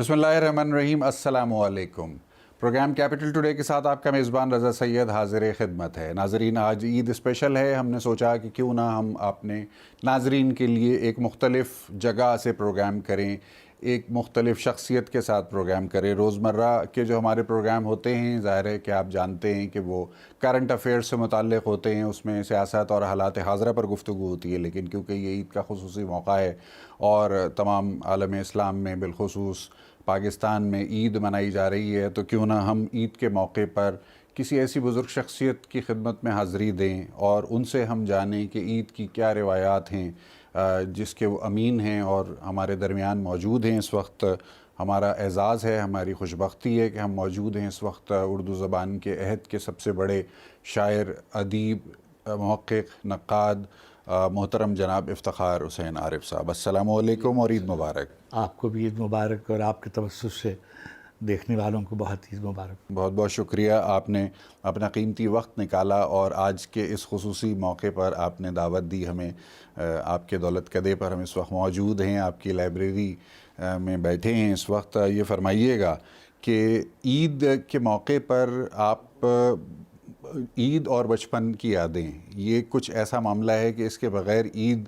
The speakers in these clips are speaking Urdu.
بسم اللہ الرحمن الرحیم، السلام علیکم۔ پروگرام کیپٹل ٹوڈے کے ساتھ آپ کا میزبان رضا سید حاضر خدمت ہے۔ ناظرین، آج عید اسپیشل ہے۔ ہم نے سوچا کہ کیوں نہ ہم اپنے ناظرین کے لیے ایک مختلف جگہ سے پروگرام کریں، ایک مختلف شخصیت کے ساتھ پروگرام کریں۔ روزمرہ کے جو ہمارے پروگرام ہوتے ہیں، ظاہر ہے کہ آپ جانتے ہیں کہ وہ کرنٹ افیئرس سے متعلق ہوتے ہیں، اس میں سیاست اور حالات حاضرہ پر گفتگو ہوتی ہے، لیکن کیونکہ یہ عید کا خصوصی موقع ہے اور تمام عالم اسلام میں بالخصوص پاکستان میں عید منائی جا رہی ہے، تو کیوں نہ ہم عید کے موقع پر کسی ایسی بزرگ شخصیت کی خدمت میں حاضری دیں اور ان سے ہم جانیں کہ عید کی کیا روایات ہیں جس کے وہ امین ہیں اور ہمارے درمیان موجود ہیں اس وقت۔ ہمارا اعزاز ہے، ہماری خوش بختی ہے کہ ہم موجود ہیں اس وقت اردو زبان کے عہد کے سب سے بڑے شاعر، ادیب، محقق، نقاد محترم جناب افتخار حسین عارف صاحب۔ السلام علیکم اور عید مبارک۔ آپ کو بھی عید مبارک، اور آپ کے توسط سے دیکھنے والوں کو بہت عید مبارک۔ بہت بہت شکریہ، آپ نے اپنا قیمتی وقت نکالا اور آج کے اس خصوصی موقع پر آپ نے دعوت دی ہمیں۔ آپ کے دولت کدے پر ہم اس وقت موجود ہیں، آپ کی لائبریری میں بیٹھے ہیں اس وقت۔ یہ فرمائیے گا کہ عید کے موقع پر آپ عید اور بچپن کی یادیں، یہ کچھ ایسا معاملہ ہے کہ اس کے بغیر عید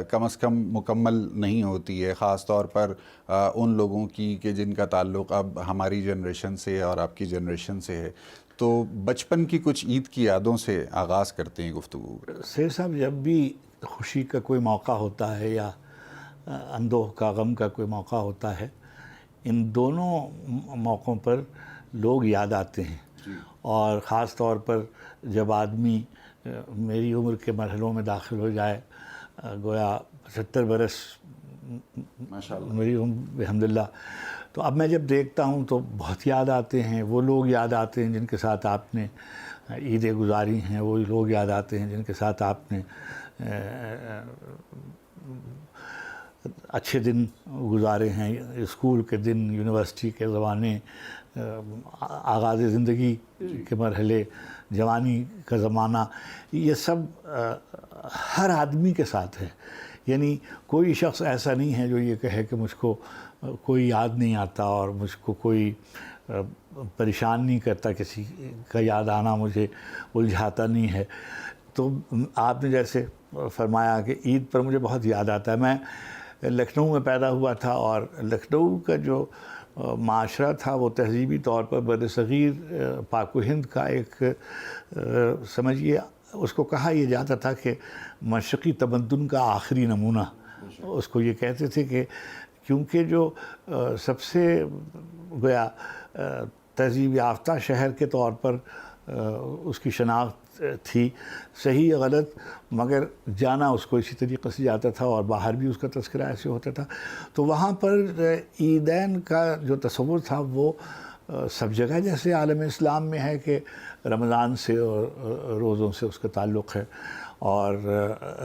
کم از کم مکمل نہیں ہوتی ہے، خاص طور پر ان لوگوں کی کہ جن کا تعلق اب ہماری جنریشن سے اور آپ کی جنریشن سے ہے۔ تو بچپن کی کچھ عید کی یادوں سے آغاز کرتے ہیں گفتگو۔ سیر صاحب، جب بھی خوشی کا کوئی موقع ہوتا ہے یا اندوہ کا، غم کا کوئی موقع ہوتا ہے، ان دونوں موقعوں پر لوگ یاد آتے ہیں، اور خاص طور پر جب آدمی میری عمر کے مرحلوں میں داخل ہو جائے، گویا 75 برس میری عمر الحمدللہ، تو اب میں جب دیکھتا ہوں تو بہت یاد آتے ہیں۔ وہ لوگ یاد آتے ہیں جن کے ساتھ آپ نے عیدیں گزاری ہیں، وہی لوگ یاد آتے ہیں جن کے ساتھ آپ نے اچھے دن گزارے ہیں، اسکول کے دن، یونیورسٹی کے زمانے، آغاز زندگی کے مرحلے، جوانی کا زمانہ، یہ سب ہر آدمی کے ساتھ ہے۔ یعنی کوئی شخص ایسا نہیں ہے جو یہ کہے کہ مجھ کو کوئی یاد نہیں آتا اور مجھ کو کوئی پریشان نہیں کرتا، کسی کا یاد آنا مجھے الجھاتا نہیں ہے۔ تو آپ نے جیسے فرمایا کہ عید پر مجھے بہت یاد آتا ہے۔ میں لکھنؤ میں پیدا ہوا تھا، اور لکھنؤ کا جو معاشرہ تھا وہ تہذیبی طور پر برصغیر پاک و ہند کا ایک، سمجھیے اس کو کہا یہ جاتا تھا کہ مشرقی تمدن کا آخری نمونہ، اس کو یہ کہتے تھے کہ کیونکہ جو سب سے گویا تہذیب یافتہ شہر کے طور پر اس کی شناخت تھی، صحیح یا غلط، مگر جانا اس کو اسی طریقے سے جاتا تھا، اور باہر بھی اس کا تذکرہ ایسے ہوتا تھا۔ تو وہاں پر عیدین کا جو تصور تھا وہ سب جگہ جیسے عالم اسلام میں ہے کہ رمضان سے اور روزوں سے اس کا تعلق ہے، اور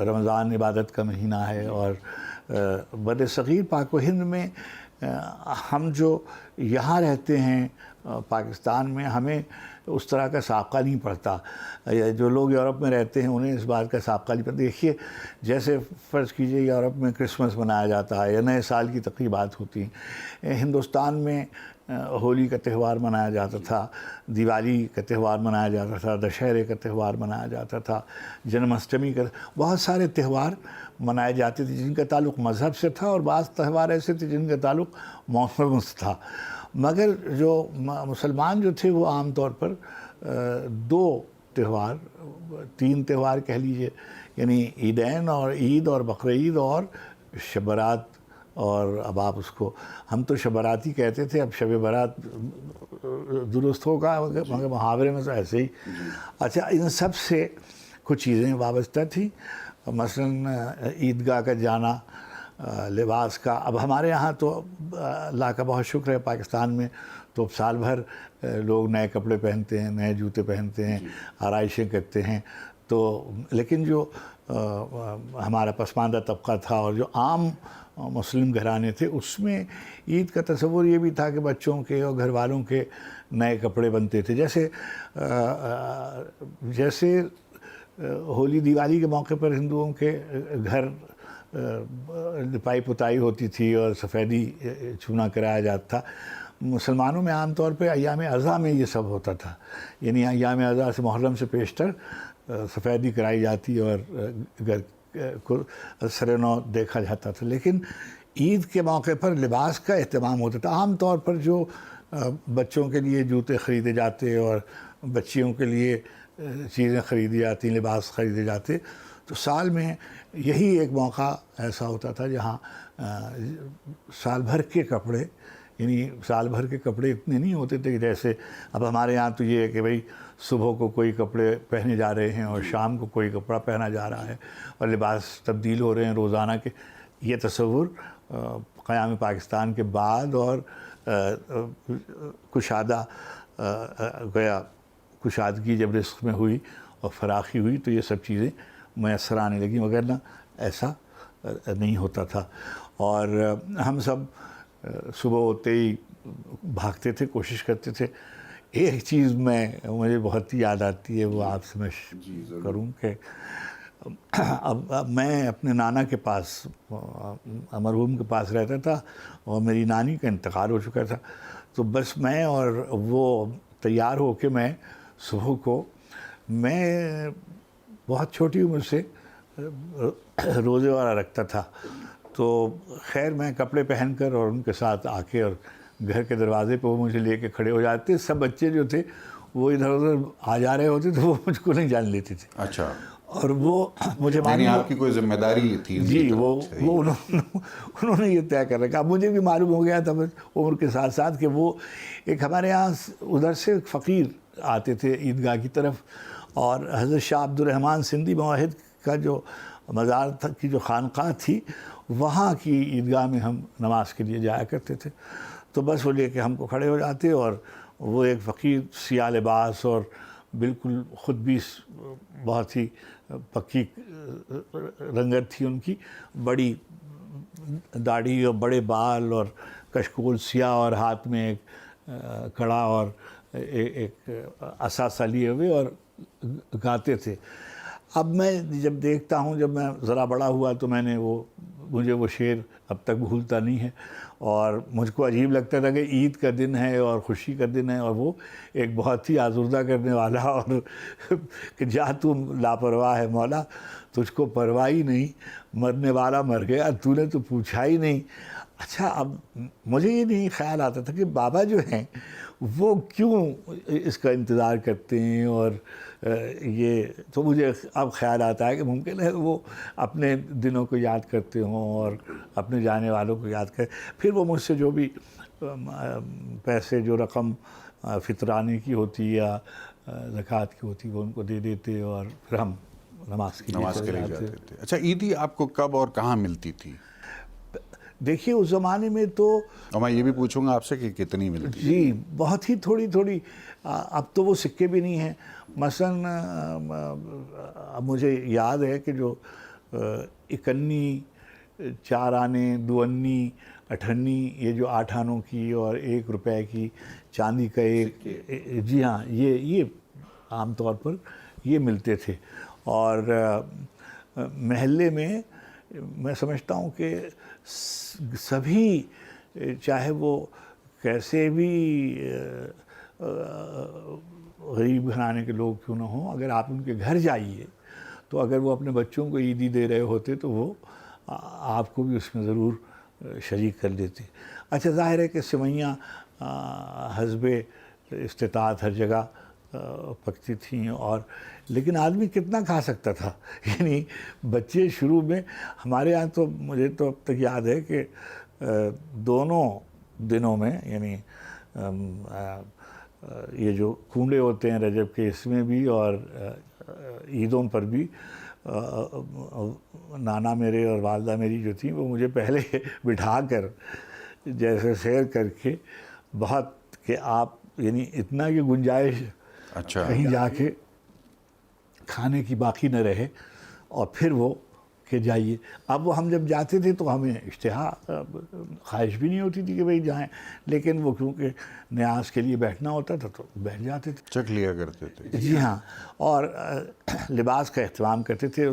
رمضان عبادت کا مہینہ ہے، اور برصغیر پاک و ہند میں ہم جو یہاں رہتے ہیں پاکستان میں، ہمیں اس طرح کا سابقہ نہیں پڑتا۔ جو لوگ یورپ میں رہتے ہیں انہیں اس بات کا سابقہ نہیں پڑتا۔ دیکھیے، جیسے فرض کیجئے یورپ میں کرسمس منایا جاتا ہے یا نئے سال کی تقریبات ہوتی ہیں، ہندوستان میں ہولی کا تہوار منایا جاتا تھا، دیوالی کا تہوار منایا جاتا تھا، دشہرے کا تہوار منایا جاتا تھا، جنم اشٹمی کا، بہت سارے تہوار منائے جاتے تھے جن کا تعلق مذہب سے تھا، اور بعض تہوار ایسے تھے جن کا تعلق موسم سے تھا۔ مگر جو مسلمان جو تھے وہ عام طور پر دو تہوار، تین تہوار کہہ لیجئے، یعنی عیدین اور عید اور بقرعید اور شب برات، اور اب آپ اس کو، ہم تو شب برات ہی کہتے تھے، اب شب برات درست ہوگا مگر محاورے میں تو ایسے ہی۔ اچھا، ان سب سے کچھ چیزیں وابستہ تھیں، مثلاً عیدگاہ کا جانا، لباس کا۔ اب ہمارے ہاں تو اللہ کا بہت شکر ہے، پاکستان میں تو سال بھر لوگ نئے کپڑے پہنتے ہیں، نئے جوتے پہنتے ہیں، آرائشیں کرتے ہیں۔ تو لیکن جو ہمارا پسماندہ طبقہ تھا اور جو عام مسلم گھرانے تھے، اس میں عید کا تصور یہ بھی تھا کہ بچوں کے اور گھر والوں کے نئے کپڑے بنتے تھے۔ جیسے ہولی دیوالی کے موقع پر ہندوؤں کے گھر لپائی پتائی ہوتی تھی اور سفیدی چونا کرایا جاتا تھا. مسلمانوں میں عام طور پہ ایام اضحیٰ میں یہ سب ہوتا تھا. یعنی ایام اضحیٰ سے محرم سے پیشتر سفیدی کرائی جاتی اور گھر کو سر نو دیکھا جاتا تھا. لیکن عید کے موقع پر لباس کا اہتمام ہوتا تھا. عام طور پر جو بچوں کے لیے جوتے خریدے جاتے اور بچیوں کے لیے چیزیں خریدی جاتی، لباس خریدے جاتے، تو سال میں یہی ایک موقع ایسا ہوتا تھا جہاں سال بھر کے کپڑے، یعنی سال بھر کے کپڑے اتنے نہیں ہوتے تھے کہ جیسے اب ہمارے یہاں تو یہ ہے کہ بھئی صبح کو کوئی کپڑے پہنے جا رہے ہیں اور شام کو کوئی کپڑا پہنا جا رہا ہے اور لباس تبدیل ہو رہے ہیں روزانہ کے. یہ تصور قیام پاکستان کے بعد اور کشادگی جب رزق میں ہوئی اور فراخی ہوئی تو یہ سب چیزیں میسر آنے لگیں، وگرنہ ایسا نہیں ہوتا تھا. اور ہم سب صبح ہوتے ہی بھاگتے تھے، کوشش کرتے تھے. ایک چیز مجھے بہت ہی یاد آتی ہے، وہ آپ سے میں کروں کہ اب میں اپنے نانا کے پاس، مرحوم کے پاس رہتا تھا اور میری نانی کا انتقال ہو چکا تھا. تو بس میں اور وہ تیار ہو کے میں صبح کو، میں بہت چھوٹی عمر سے روزے والا رکھتا تھا. تو خیر میں کپڑے پہن کر اور ان کے ساتھ آ کے اور گھر کے دروازے پہ وہ مجھے لے کے کھڑے ہو جاتے. سب بچے جو تھے وہ ادھر ادھر آ جا رہے ہوتے تو وہ مجھ کو نہیں جان لیتے تھے. اچھا. اور وہ مجھے یعنی آپ کی کوئی ذمہ داری تھی؟ جی، وہ انہوں نے یہ طے کر رکھا. مجھے بھی معلوم ہو گیا تھا عمر کے ساتھ ساتھ کہ وہ ایک ہمارے یہاں ادھر سے فقیر آتے تھے عیدگاہ کی طرف، اور حضرت شاہ عبد الرحمن سندھی موحد کا جو مزار تھا، کی جو خانقاہ تھی، وہاں کی عیدگاہ میں ہم نماز کے لیے جایا کرتے تھے. تو بس وہ لے کے ہم کو کھڑے ہو جاتے اور وہ ایک فقیر سیاہ لباس اور بالکل خود بھی بہت ہی پکی رنگت تھی ان کی، بڑی داڑھی اور بڑے بال اور کشکول سیاہ اور ہاتھ میں ایک کڑا اور ایک عصا لیے ہوئے اور گاتے تھے. اب میں جب دیکھتا ہوں، جب میں ذرا بڑا ہوا تو مجھے وہ شعر اب تک بھولتا نہیں ہے، اور مجھ کو عجیب لگتا تھا کہ عید کا دن ہے اور خوشی کا دن ہے، اور وہ ایک بہت ہی آزردہ کرنے والا، اور کہ جا تم لاپرواہ ہے مولا، تجھ کو پرواہ ہی نہیں، مرنے والا مر گیا تو نے تو پوچھا ہی نہیں. اچھا، اب مجھے یہ نہیں خیال آتا تھا کہ بابا جو ہیں وہ کیوں اس کا انتظار کرتے ہیں، اور یہ تو مجھے اب خیال آتا ہے کہ ممکن ہے وہ اپنے دنوں کو یاد کرتے ہوں اور اپنے جانے والوں کو یاد کریں. پھر وہ مجھ سے جو بھی پیسے، جو رقم فطرانے کی ہوتی یا زکوٰۃ کی ہوتی وہ ان کو دے دیتے، اور پھر ہم نماز کے لیے جاتے تھے. اچھا، عیدی آپ کو کب اور کہاں ملتی تھی؟ دیکھیے اس زمانے میں تو، اور میں یہ بھی پوچھوں گا آپ سے کہ کتنی ملتی؟ جی بہت ہی تھوڑی. اب تو وہ سکے بھی نہیں ہیں. مثلاً اب مجھے یاد ہے کہ جو 51 4 آنے، 2 انی، 8 انی، یہ جو 8 آنوں کی اور 1 روپے کی چاندی کا ایک، جی ہاں، یہ عام طور پر یہ ملتے تھے. اور محلے میں سمجھتا ہوں کہ سبھی، چاہے وہ کیسے بھی غریب گھرانے کے لوگ کیوں نہ ہوں، اگر آپ ان کے گھر جائیے تو اگر وہ اپنے بچوں کو عیدی دے رہے ہوتے تو وہ آپ کو بھی اس میں ضرور شریک کر لیتے. اچھا، ظاہر ہے کہ سوئیاں حسب استطاعت ہر جگہ پکتی تھیں، اور لیکن آدمی کتنا کھا سکتا تھا. یعنی بچے شروع میں، ہمارے یہاں تو مجھے تو اب تک یاد ہے کہ دونوں دنوں میں، یعنی یہ جو کنڈے ہوتے ہیں رجب کے، اس میں بھی اور عیدوں پر بھی، نانا میرے اور والدہ میری جو تھیں وہ مجھے پہلے بٹھا کر جیسے سیر کر کے بہت، کہ آپ یعنی اتنا کہ گنجائش کہیں جا کے کھانے کی باقی نہ رہے، اور پھر وہ کہ جائیے. اب وہ ہم جب جاتے تھے تو ہمیں اشتہا، خواہش بھی نہیں ہوتی تھی کہ بھئی جائیں، لیکن وہ کیونکہ نیاز کے لیے بیٹھنا ہوتا تھا تو بیٹھ جاتے تھے، چکھ لیا کرتے تھے. جی ہاں. اور لباس کا اہتمام کرتے تھے.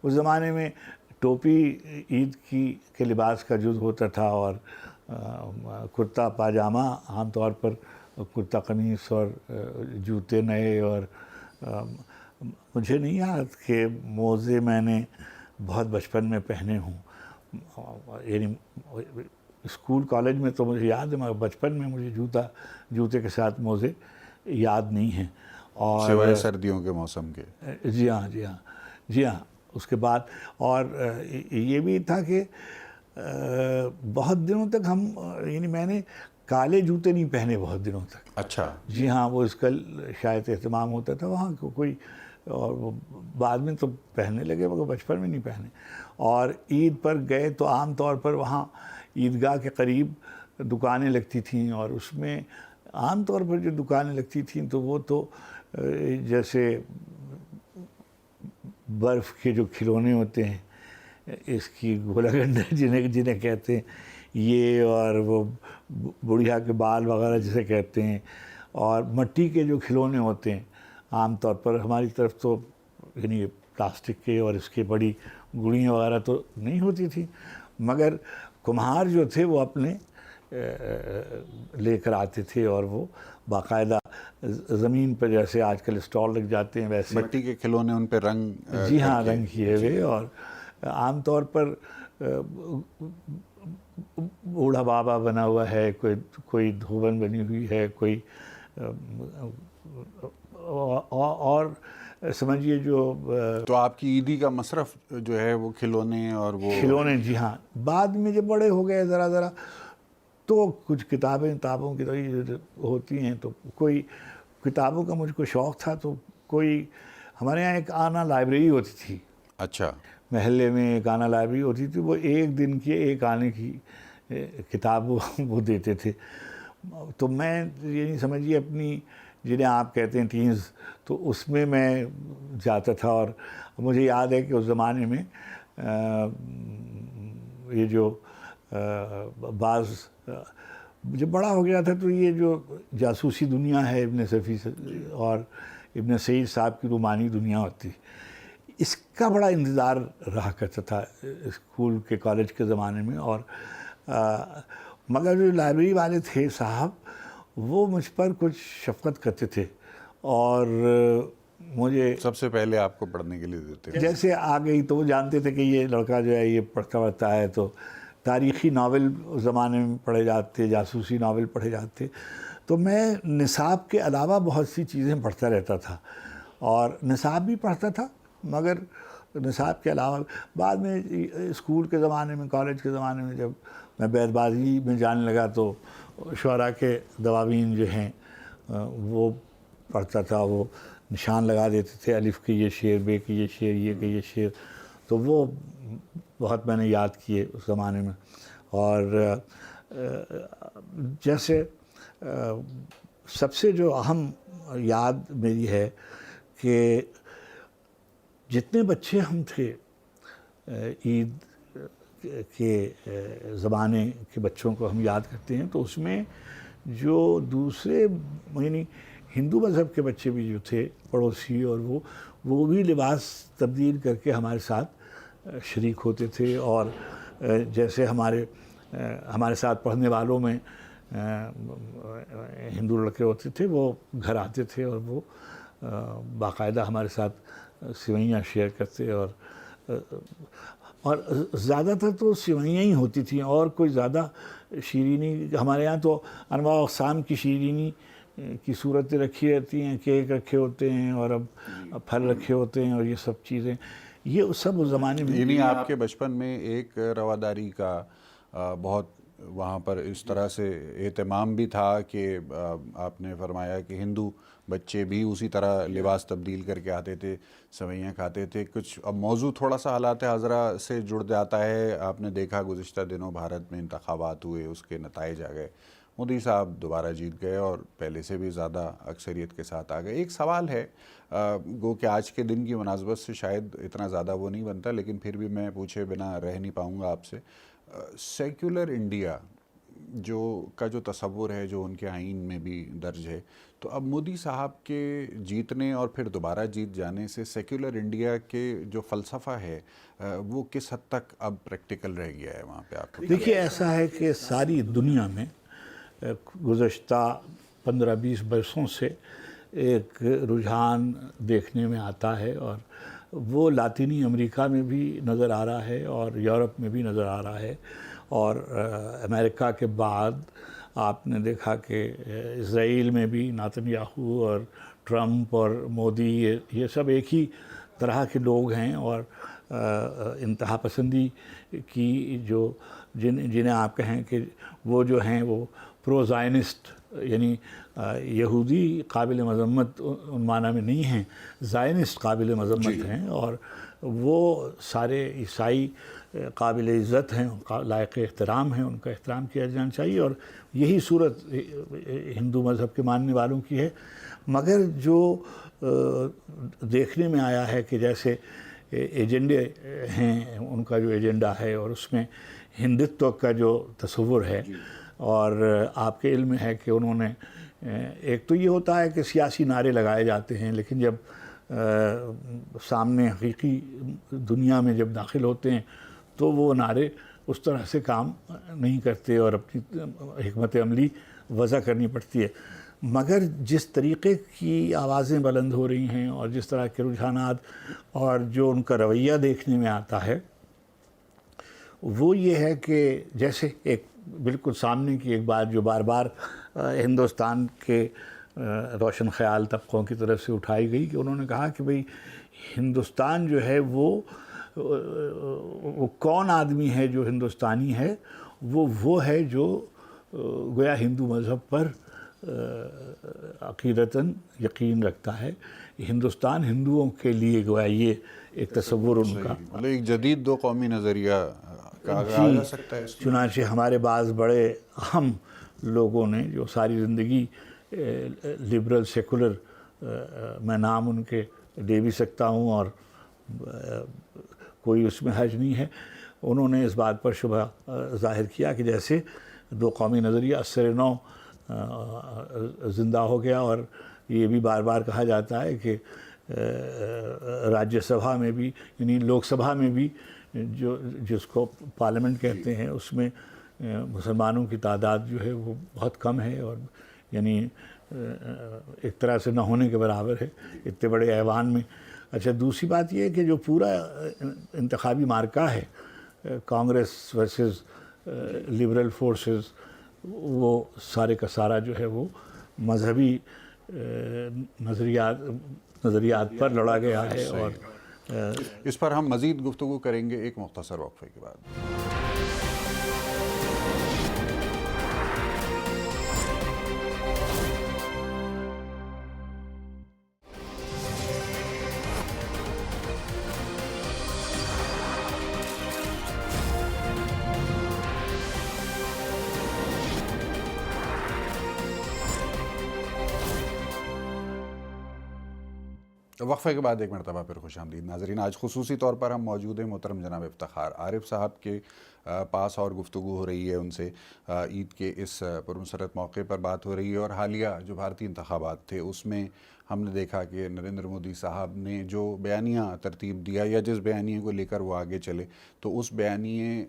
اس زمانے میں ٹوپی عید کے لباس کا جز ہوتا تھا، اور کرتا پاجامہ عام طور پر، کرتا قمیص اور جوتے نئے، اور مجھے نہیں یاد کہ موزے میں نے بہت بچپن میں پہنے ہوں، یعنی اسکول کالج میں تو مجھے یاد ہے، مگر بچپن میں مجھے جوتے کے ساتھ موزے یاد نہیں ہیں. اور سوائے سردیوں کے موسم کے. جی ہاں جی ہاں جی ہاں. اس کے بعد اور یہ بھی تھا کہ بہت دنوں تک یعنی میں نے کالے جوتے نہیں پہنے بہت دنوں تک. اچھا. جی ہاں، وہ اس کا شاید اہتمام ہوتا تھا وہاں کوئی، اور وہ بعد میں تو پہننے لگے مگر بچپن میں نہیں پہنے. اور عید پر گئے تو عام طور پر وہاں عیدگاہ کے قریب دکانیں لگتی تھیں، اور اس میں عام طور پر جو دکانیں لگتی تھیں تو وہ تو جیسے برف کے جو کھلونے ہوتے ہیں، اس کی گولا گنڈا جنہیں کہتے ہیں یہ، اور وہ بڑھیا کے بال وغیرہ جسے کہتے ہیں، اور مٹی کے جو کھلونے ہوتے ہیں عام طور پر ہماری طرف تو یعنی پلاسٹک کے اور اس کے بڑی گڑیاں وغیرہ تو نہیں ہوتی تھی، مگر کمہار جو تھے وہ اپنے لے کر آتے تھے، اور وہ باقاعدہ زمین پر جیسے آج کل اسٹال لگ جاتے ہیں ویسے مٹی کے کھلونے، ان پہ رنگ. جی ہاں، رنگ کیے ہوئے، اور عام طور پر بوڑھا بابا بنا ہوا ہے، کوئی دھوبن بنی ہوئی ہے، کوئی اور سمجھیے جو. تو آپ کی عیدی کا مصرف جو ہے وہ کھلونے اور وہ کھلونے. جی ہاں. بعد میں جب بڑے ہو گئے ذرا تو کچھ کتابوں کی تو ہوتی ہیں، تو کوئی کتابوں کا مجھ کو شوق تھا، تو کوئی ہمارے یہاں ایک آنا لائبریری ہوتی تھی. اچھا. محلے میں ایک آنا لائبریری ہوتی تھی، وہ ایک دن کے ایک آنے کی کتاب وہ دیتے تھے. تو میں یعنی سمجھیے اپنی جنہیں آپ کہتے ہیں ٹینز، تو اس میں جاتا تھا. اور مجھے یاد ہے کہ اس زمانے میں یہ جو بعض جب بڑا ہو گیا تھا تو یہ جو جاسوسی دنیا ہے ابن صفی اور ابن سعید صاحب کی رومانی دنیا ہوتی، اس کا بڑا انتظار رہا کرتا تھا اسکول کے کالج کے زمانے میں. اور مگر جو لائبریری والے تھے صاحب، وہ مجھ پر کچھ شفقت کرتے تھے، اور مجھے سب سے پہلے آپ کو پڑھنے کے لیے دیتے ہیں. جیسے آ گئی تو وہ جانتے تھے کہ یہ لڑکا جو ہے یہ پڑھتا ہے، تو تاریخی ناول اس زمانے میں پڑھے جاتے، جاسوسی ناول پڑھے جاتے. تو میں نصاب کے علاوہ بہت سی چیزیں پڑھتا رہتا تھا، اور نصاب بھی پڑھتا تھا، مگر نصاب کے علاوہ بعد میں اسکول کے زمانے میں، کالج کے زمانے میں جب میں بیت بازی میں جانے لگا تو شعراء کے دواوین جو ہیں وہ پڑھتا تھا. وہ نشان لگا دیتے تھے، الف کے یہ شعر، بے کے یہ شعر، یہ کے یہ شعر، تو وہ بہت میں نے یاد کیے اس زمانے میں. اور جیسے سب سے جو اہم یاد میری ہے کہ جتنے بچے ہم تھے عید کے زمانے کے بچوں کو ہم یاد کرتے ہیں، تو اس میں جو دوسرے یعنی ہندو مذہب کے بچے بھی جو تھے پڑوسی، اور وہ بھی لباس تبدیل کر کے ہمارے ساتھ شریک ہوتے تھے. اور جیسے ہمارے ساتھ پڑھنے والوں میں ہندو لڑکے ہوتے تھے، وہ گھر آتے تھے اور وہ باقاعدہ ہمارے ساتھ سوئیاں شیئر کرتے، اور زیادہ تر تو سوئیاں ہی ہوتی تھیں، اور کوئی زیادہ شیرینی ہمارے یہاں تو انواع و اقسام کی شیرینی کی صورتیں رکھی رہتی ہیں، کیک رکھے ہوتے ہیں، اور اب پھل رکھے ہوتے ہیں، اور یہ سب چیزیں یہ سب اس زمانے میں. یعنی آپ کے بچپن میں ایک رواداری کا بہت وہاں پر اس طرح سے اہتمام بھی تھا کہ آپ نے فرمایا کہ ہندو بچے بھی اسی طرح لباس تبدیل کر کے آتے تھے، سوئیاں کھاتے تھے. کچھ اب موضوع تھوڑا سا حالات حاضرہ سے جڑ جاتا ہے. آپ نے دیکھا گزشتہ دنوں بھارت میں انتخابات ہوئے، اس کے نتائج آ گئے، مودی صاحب دوبارہ جیت گئے اور پہلے سے بھی زیادہ اکثریت کے ساتھ آ گئے. ایک سوال ہے گو کہ آج کے دن کی مناسبت سے شاید اتنا زیادہ وہ نہیں بنتا، لیکن پھر بھی میں پوچھے بنا رہ نہیں پاؤں گا آپ سے. سیکولر انڈیا جو تصور ہے، جو ان کے آئین میں بھی درج ہے، تو اب مودی صاحب کے جیتنے اور پھر دوبارہ جیت جانے سے سیکولر انڈیا کے جو فلسفہ ہے وہ کس حد تک اب پریکٹیکل رہ گیا ہے وہاں پہ آپ کو؟ دیکھیے ایسا ہے کہ ساری دنیا میں گزشتہ 15-20 برسوں سے ایک رجحان دیکھنے میں آتا ہے، اور وہ لاطینی امریکہ میں بھی نظر آ رہا ہے اور یورپ میں بھی نظر آ رہا ہے، اور امریکہ کے بعد آپ نے دیکھا کہ اسرائیل میں بھی نتن یاہو اور ٹرمپ اور مودی یہ سب ایک ہی طرح کے لوگ ہیں، اور انتہا پسندی کی جو جنہیں آپ کہیں کہ وہ جو ہیں وہ پرو زائنسٹ، یعنی یہودی قابل مذمت ان معنی میں نہیں ہیں، زائنسٹ قابل مذمت ہیں، اور وہ سارے عیسائی قابل عزت ہیں، لائق احترام ہیں، ان کا احترام کیا جانا چاہیے، اور یہی صورت ہندو مذہب کے ماننے والوں کی ہے۔ مگر جو دیکھنے میں آیا ہے کہ جیسے ایجنڈے ہیں، ان کا جو ایجنڈا ہے اور اس میں ہندتو کا جو تصور ہے، اور آپ کے علم میں ہے کہ انہوں نے ایک تو یہ ہوتا ہے کہ سیاسی نعرے لگائے جاتے ہیں، لیکن جب سامنے حقیقی دنیا میں جب داخل ہوتے ہیں تو وہ نعرے اس طرح سے کام نہیں کرتے اور اپنی حکمت عملی وضع کرنی پڑتی ہے۔ مگر جس طریقے کی آوازیں بلند ہو رہی ہیں اور جس طرح کے رجحانات اور جو ان کا رویہ دیکھنے میں آتا ہے، وہ یہ ہے کہ جیسے ایک بالکل سامنے کی ایک بات جو بار بار ہندوستان کے روشن خیال طبقوں کی طرف سے اٹھائی گئی، کہ انہوں نے کہا کہ بھئی ہندوستان جو ہے وہ کون آدمی ہے جو ہندوستانی ہے، وہ ہے جو گویا ہندو مذہب پر عقیدتاً یقین رکھتا ہے۔ ہندوستان ہندوؤں کے لیے گویا یہ ایک تصور ان کا، مطلب ایک جدید دو قومی نظریہ کہا جا سکتا ہے۔ چنانچہ ہمارے بعض بڑے اہم لوگوں نے جو ساری زندگی لبرل سیکولر، میں نام ان کے دے بھی سکتا ہوں اور کوئی اس میں حرج نہیں ہے، انہوں نے اس بات پر شبہ ظاہر کیا کہ جیسے دو قومی نظریہ اثر نو زندہ ہو گیا، اور یہ بھی بار بار کہا جاتا ہے کہ راجیہ سبھا میں بھی، یعنی لوک سبھا میں بھی، جس کو پارلیمنٹ کہتے ہیں، اس میں مسلمانوں کی تعداد جو ہے وہ بہت کم ہے، اور یعنی ایک طرح سے نہ ہونے کے برابر ہے اتنے بڑے ایوان میں۔ اچھا، دوسری بات یہ ہے کہ جو پورا انتخابی مارکہ ہے کانگریس ورسز لبرل فورسز، وہ سارے کا سارا جو ہے وہ مذہبی نظریات پر لڑا گیا ہے، اور اس پر ہم مزید گفتگو کریں گے ایک مختصر وقفے کے بعد۔ وقفے کے بعد ایک مرتبہ پھر خوش آمدید ناظرین۔ آج خصوصی طور پر ہم موجود ہیں محترم جناب افتخار عارف صاحب کے پاس، اور گفتگو ہو رہی ہے ان سے عید کے اس پرمسرت موقع پر بات ہو رہی ہے، اور حالیہ جو بھارتی انتخابات تھے اس میں ہم نے دیکھا کہ نریندر مودی صاحب نے جو بیانیہ ترتیب دیا یا جس بیانیے کو لے کر وہ آگے چلے، تو اس بیانیے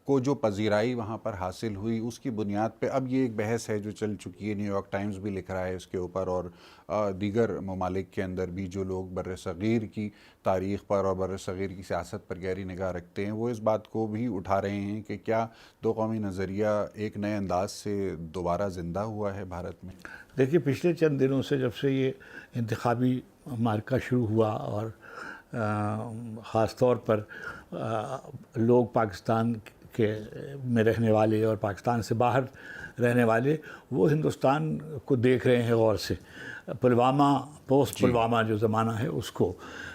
کو جو پذیرائی وہاں پر حاصل ہوئی، اس کی بنیاد پہ اب یہ ایک بحث ہے جو چل چکی ہے، نیو یارک ٹائمز بھی لکھ رہا ہے اس کے اوپر، اور دیگر ممالک کے اندر بھی جو لوگ بر صغیر کی تاریخ پر اور بر صغیر کی سیاست پر گہری نگاہ رکھتے ہیں، وہ اس بات کو بھی اٹھا رہے ہیں کہ کیا دو قومی نظریہ ایک نئے انداز سے دوبارہ زندہ ہوا ہے بھارت میں؟ دیکھیے، پچھلے چند دنوں سے جب سے یہ انتخابی مارکہ شروع ہوا، اور خاص طور پر لوگ پاکستان کے میں رہنے والے اور پاکستان سے باہر رہنے والے، وہ ہندوستان کو دیکھ رہے ہیں غور سے، پلوامہ، پوسٹ پلوامہ جو زمانہ ہے اس کو۔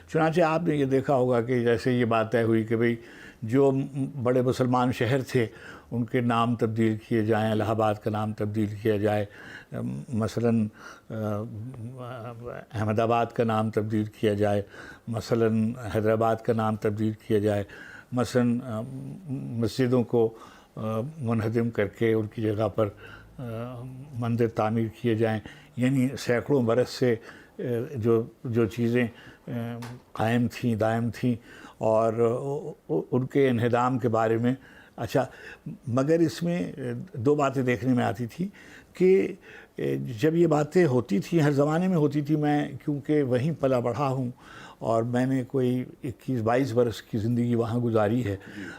چنانچہ آپ نے یہ دیکھا ہوگا کہ جیسے یہ بات طے ہوئی کہ بھئی جو بڑے مسلمان شہر تھے ان کے نام تبدیل کیے جائیں، الہ آباد کا نام تبدیل کیا جائے، مثلاً احمد آباد کا نام تبدیل کیا جائے، مثلاً حیدرآباد کا نام تبدیل کیا جائے، مثلاً مسجدوں کو منہدم کر کے ان کی جگہ پر مندر تعمیر کیے جائیں، یعنی سینکڑوں برس سے جو چیزیں قائم تھیں، دائم تھیں، اور ان کے انہدام کے بارے میں. اچھا، مگر اس میں دو باتیں دیکھنے میں آتی تھیں کہ جب یہ باتیں ہوتی تھیں، ہر زمانے میں ہوتی تھی. میں کیونکہ وہیں پلا بڑھا ہوں اور میں نے کوئی 21-22 برس کی زندگی وہاں گزاری ہے،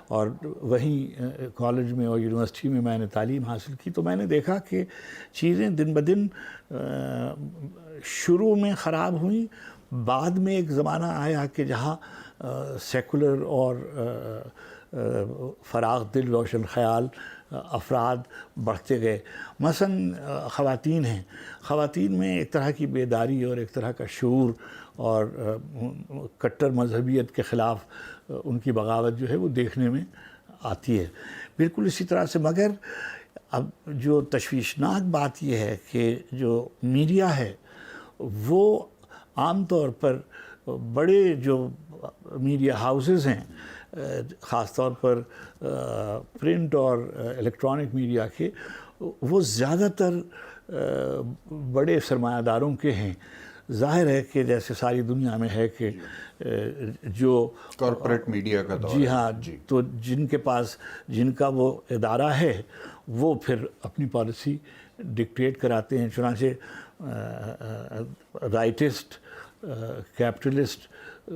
اور وہیں کالج میں اور یونیورسٹی میں میں نے تعلیم حاصل کی، تو میں نے دیکھا کہ چیزیں دن بدن شروع میں خراب ہوئیں. بعد میں ایک زمانہ آیا کہ جہاں سیکولر اور فراغ دل، روشن خیال افراد بڑھتے گئے. مثلا خواتین میں ایک طرح کی بیداری اور ایک طرح کا شعور اور کٹر مذہبیت کے خلاف ان کی بغاوت جو ہے وہ دیکھنے میں آتی ہے. بالکل اسی طرح سے. مگر اب جو تشویشناک بات یہ ہے کہ جو میڈیا ہے وہ عام طور پر بڑے جو میڈیا ہاؤسز ہیں، خاص طور پر پرنٹ اور الیکٹرانک میڈیا کے، وہ زیادہ تر بڑے سرمایہ داروں کے ہیں. ظاہر ہے کہ جیسے ساری دنیا میں ہے کہ جو کارپوریٹ میڈیا کا دور. جی ہاں، تو جن کے پاس جن کا وہ ادارہ ہے وہ پھر اپنی پالیسی ڈکٹیٹ کراتے ہیں. چنانچہ رائٹسٹ کیپٹلسٹ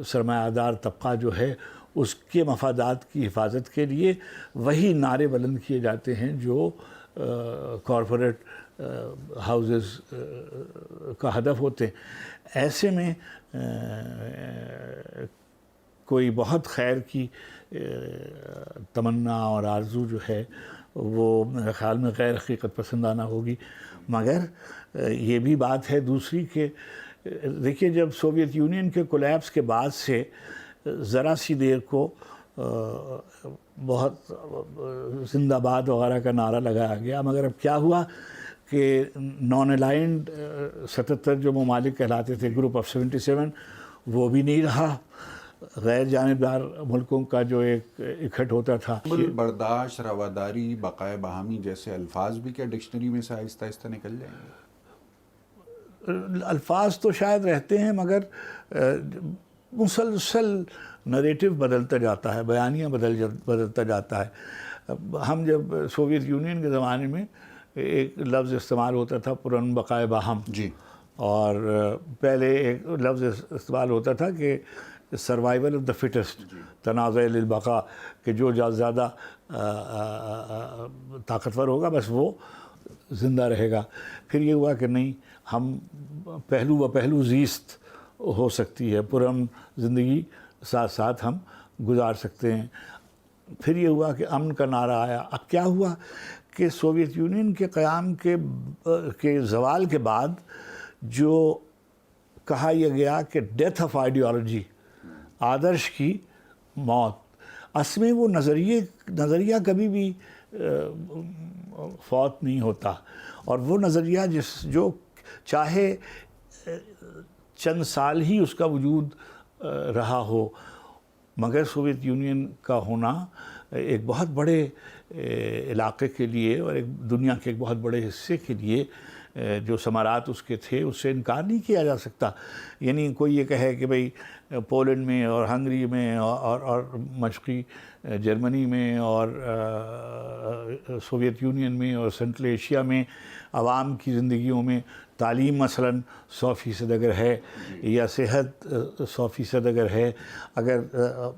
سرمایہ دار طبقہ جو ہے اس کے مفادات کی حفاظت کے لیے وہی نعرے بلند کیے جاتے ہیں جو کارپوریٹ ہاؤسز کا ہدف ہوتے ہیں. ایسے میں کوئی بہت خیر کی تمنا اور آرزو جو ہے وہ میرے خیال میں غیر حقیقت پسندانہ ہوگی. مگر یہ بھی بات ہے دوسری کہ دیکھیے، جب سوویت یونین کے کولیپس کے بعد سے ذرا سی دیر کو بہت زندہ باد وغیرہ کا نعرہ لگایا گیا، مگر اب کیا ہوا کہ نان الائنڈ 77 جو ممالک کہلاتے تھے، گروپ آف 77، وہ بھی نہیں رہا. غیر جانبدار ملکوں کا جو ایک اکٹھ ہوتا تھا. برداشت، رواداری، بقائے باہمی جیسے الفاظ بھی کیا ڈکشنری میں سے آہستہ آہستہ نکل جائیں گے؟ الفاظ تو شاید رہتے ہیں، مگر مسلسل نریٹو بدلتا جاتا ہے، بیانیہ بدلتا جاتا ہے. ہم جب سوویت یونین کے زمانے میں ایک لفظ استعمال ہوتا تھا پرن بقائے باہم، جی، اور پہلے ایک لفظ استعمال ہوتا تھا کہ سروائیول آف دا فٹسٹ، تنازع للبقاء، کہ جو زیادہ طاقتور ہوگا بس وہ زندہ رہے گا. پھر یہ ہوا کہ نہیں، ہم پہلو و پہلو زیست ہو سکتی ہے، پرامن زندگی ساتھ ساتھ ہم گزار سکتے ہیں. پھر یہ ہوا کہ امن کا نعرہ آیا. اب کیا ہوا کہ سوویت یونین کے قیام کے زوال کے بعد جو کہا یہ گیا کہ ڈیتھ آف آئیڈیالوجی، آدرش کی موت، اصل میں وہ نظریہ کبھی بھی فوت نہیں ہوتا. اور وہ نظریہ جو چاہے چند سال ہی اس کا وجود رہا ہو، مگر سوویت یونین کا ہونا ایک بہت بڑے علاقے کے لیے اور ایک دنیا کے ایک بہت بڑے حصے کے لیے جو ثمرات اس کے تھے اس سے انکار نہیں کیا جا سکتا. یعنی کوئی یہ کہے کہ بھئی پولینڈ میں اور ہنگری میں اور مشرقی جرمنی میں اور سوویت یونین میں اور سنٹرل ایشیا میں عوام کی زندگیوں میں تعلیم مثلاً 100% اگر ہے، یا صحت 100% اگر ہے، اگر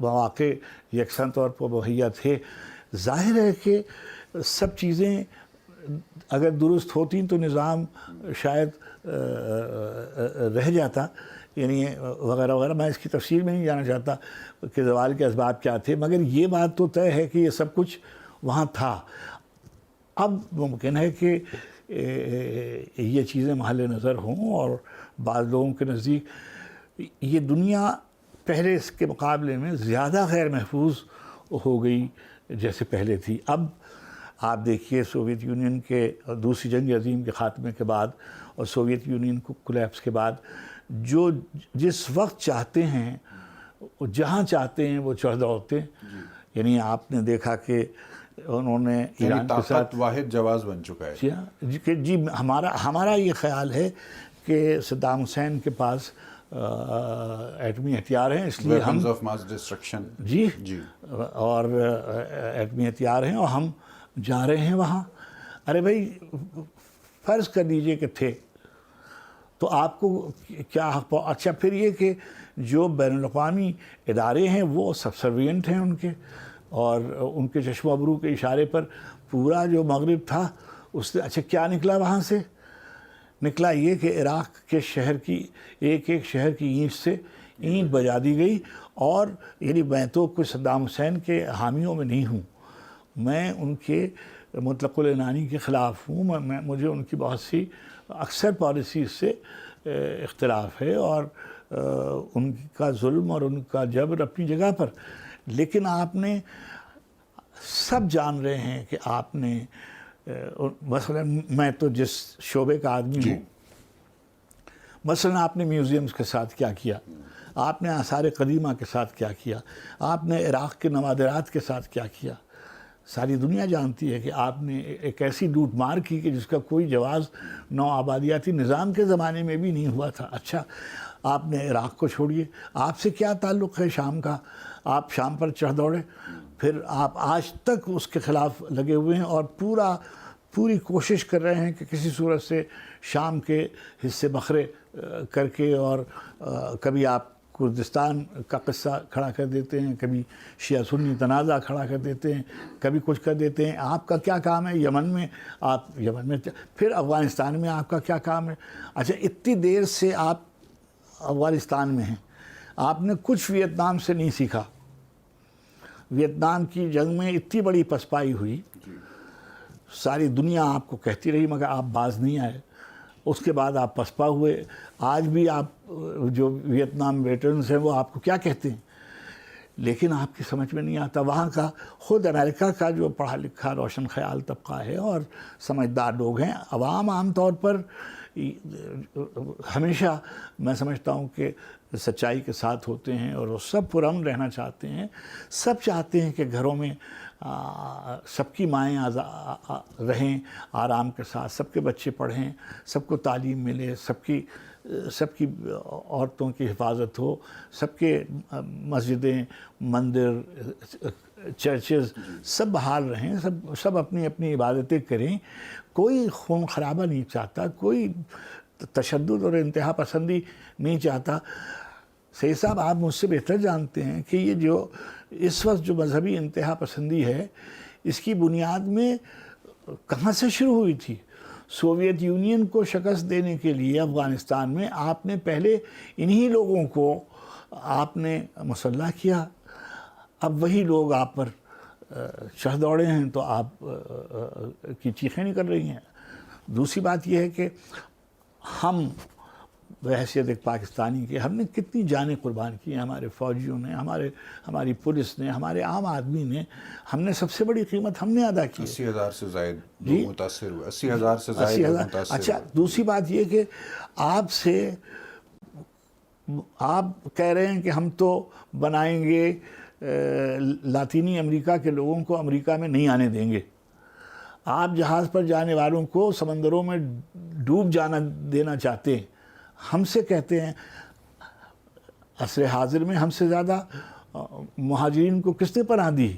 مواقع یکساں طور پر مہیا تھے، ظاہر ہے کہ سب چیزیں اگر درست ہوتی تو نظام شاید رہ جاتا، یعنی وغیرہ وغیرہ. میں اس کی تفصیل میں نہیں جانا چاہتا کہ زوال کے اسباب کیا تھے، مگر یہ بات تو طے ہے کہ یہ سب کچھ وہاں تھا. اب ممکن ہے کہ یہ چیزیں محل نظر ہوں اور بعض لوگوں کے نزدیک یہ دنیا پہلے اس کے مقابلے میں زیادہ غیر محفوظ ہو گئی جیسے پہلے تھی. اب آپ دیکھیے سوویت یونین کے دوسری جنگ عظیم کے خاتمے کے بعد اور سوویت یونین کو کولیپس کے بعد جو جس وقت چاہتے ہیں جہاں چاہتے ہیں وہ چڑھ دوڑتے. یعنی آپ نے دیکھا کہ انہوں نے ایران کے ساتھ واحد جواز بن چکا ہے کہ جی ہمارا یہ خیال ہے کہ صدام حسین کے پاس ایٹمی ہتھیار ہیں، اس لیے ہم آف ماس ڈسٹرکشن جی اور ایٹمی ہتھیار ہیں اور ہم جا رہے ہیں وہاں. ارے بھائی فرض کر لیجئے کہ تھے تو آپ کو کیا حق؟ اچھا پھر یہ کہ جو بین الاقوامی ادارے ہیں وہ سبسروینٹ ہیں ان کے، اور ان کے چشم ابرو کے اشارے پر پورا جو مغرب تھا اس سے اچھا کیا نکلا وہاں سے؟ نکلا یہ کہ عراق کے شہر کی ایک شہر کی اینٹ سے اینٹ بجا دی گئی. اور یعنی میں تو کوئی صدام حسین کے حامیوں میں نہیں ہوں، میں ان کے مطلق العنانی کے خلاف ہوں. مجھے ان کی بہت سی اکثر پالیسیز سے اختلاف ہے، اور ان کا ظلم اور ان کا جبر اپنی جگہ پر. لیکن آپ نے سب جان رہے ہیں کہ آپ نے مثلا میں تو جس شعبے کا آدمی ہوں، مثلا آپ نے میوزیمز کے ساتھ کیا کیا، آپ نے آثار قدیمہ کے ساتھ کیا کیا، آپ نے عراق کے نوادرات کے ساتھ کیا کیا. ساری دنیا جانتی ہے کہ آپ نے ایک ایسی لوٹ مار کی کہ جس کا کوئی جواز نو آبادیاتی نظام کے زمانے میں بھی نہیں ہوا تھا. اچھا آپ نے عراق کو چھوڑیے، آپ سے کیا تعلق ہے شام کا؟ آپ شام پر چڑھ دوڑے، پھر آپ آج تک اس کے خلاف لگے ہوئے ہیں اور پوری کوشش کر رہے ہیں کہ کسی صورت سے شام کے حصے بکھرے کر کے، اور کبھی آپ کردستان کا قصہ کھڑا کر دیتے ہیں، کبھی شیعہ سنی تنازع کھڑا کر دیتے ہیں، کبھی کچھ کر دیتے ہیں. آپ کا کیا کام ہے یمن میں؟ آپ یمن میں، پھر افغانستان میں آپ کا کیا کام ہے؟ اچھا اتنی دیر سے آپ افغانستان میں ہیں، آپ نے کچھ ویتنام سے نہیں سیکھا. ویتنام کی جنگ میں اتنی بڑی پسپائی ہوئی، ساری دنیا آپ کو کہتی رہی مگر آپ باز نہیں آئے. اس کے بعد آپ پسپا ہوئے. آج بھی آپ جو ویتنام ویٹرنز ہیں وہ آپ کو کیا کہتے ہیں، لیکن آپ کی سمجھ میں نہیں آتا. وہاں کا خود امریکہ کا جو پڑھا لکھا روشن خیال طبقہ ہے اور سمجھدار لوگ ہیں، عوام عام طور پر ہمیشہ میں سمجھتا ہوں کہ سچائی کے ساتھ ہوتے ہیں، اور وہ سب پرامن رہنا چاہتے ہیں. سب چاہتے ہیں کہ گھروں میں سب کی مائیں رہیں آرام کے ساتھ، سب کے بچے پڑھیں، سب کو تعلیم ملے، سب کی عورتوں کی حفاظت ہو، سب کے مسجدیں، مندر، چرچز سب بحال رہیں، سب اپنی اپنی عبادتیں کریں. کوئی خون خرابہ نہیں چاہتا، کوئی تشدد اور انتہا پسندی نہیں چاہتا. سید صاحب آپ مجھ سے بہتر جانتے ہیں کہ یہ جو اس وقت جو مذہبی انتہا پسندی ہے، اس کی بنیاد میں کہاں سے شروع ہوئی تھی؟ سوویت یونین کو شکست دینے کے لیے افغانستان میں آپ نے پہلے انہی لوگوں کو آپ نے مسلح کیا. اب وہی لوگ آپ پر چڑھ دوڑے ہیں تو آپ کی چیخیں نکل رہی ہیں. دوسری بات یہ ہے کہ ہم بحیثیت ایک پاکستانی کے، ہم نے کتنی جانیں قربان کی ہیں، ہمارے فوجیوں نے، ہماری پولیس نے، ہمارے عام آدمی نے. ہم نے سب سے بڑی قیمت ہم نے ادا کی. 80,000 سے زائد لوگ متاثر ہوئے. 80,000 سے زائد لوگ متاثر ہوئے. اچھا دوسری بات یہ کہ آپ کہہ رہے ہیں کہ ہم تو بنائیں گے لاطینی امریکہ کے لوگوں کو امریکہ میں نہیں آنے دیں گے. آپ جہاز پر جانے والوں کو سمندروں میں ڈوب جانا دینا چاہتے ہیں. ہم سے کہتے ہیں عصر حاضر میں ہم سے زیادہ مہاجرین کو کس نے پناہ دی؟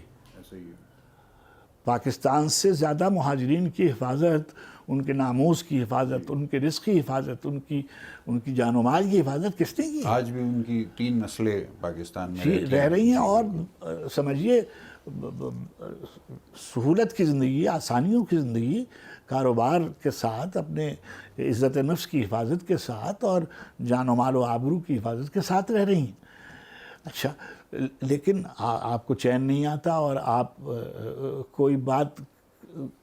پاکستان سے زیادہ مہاجرین کی حفاظت، ان کے ناموس کی حفاظت، ان کے رزق کی حفاظت، ان کی جان و مال کی حفاظت کس نے کی؟ آج بھی ان کی 3 نسلیں پاکستان میں رہ رہی ہیں. اور سمجھیے سہولت کی زندگی، آسانیوں کی زندگی، کاروبار کے ساتھ، اپنے عزت نفس کی حفاظت کے ساتھ اور جان و مال و آبرو کی حفاظت کے ساتھ رہ رہی ہیں. اچھا لیکن آپ کو چین نہیں آتا اور آپ کوئی بات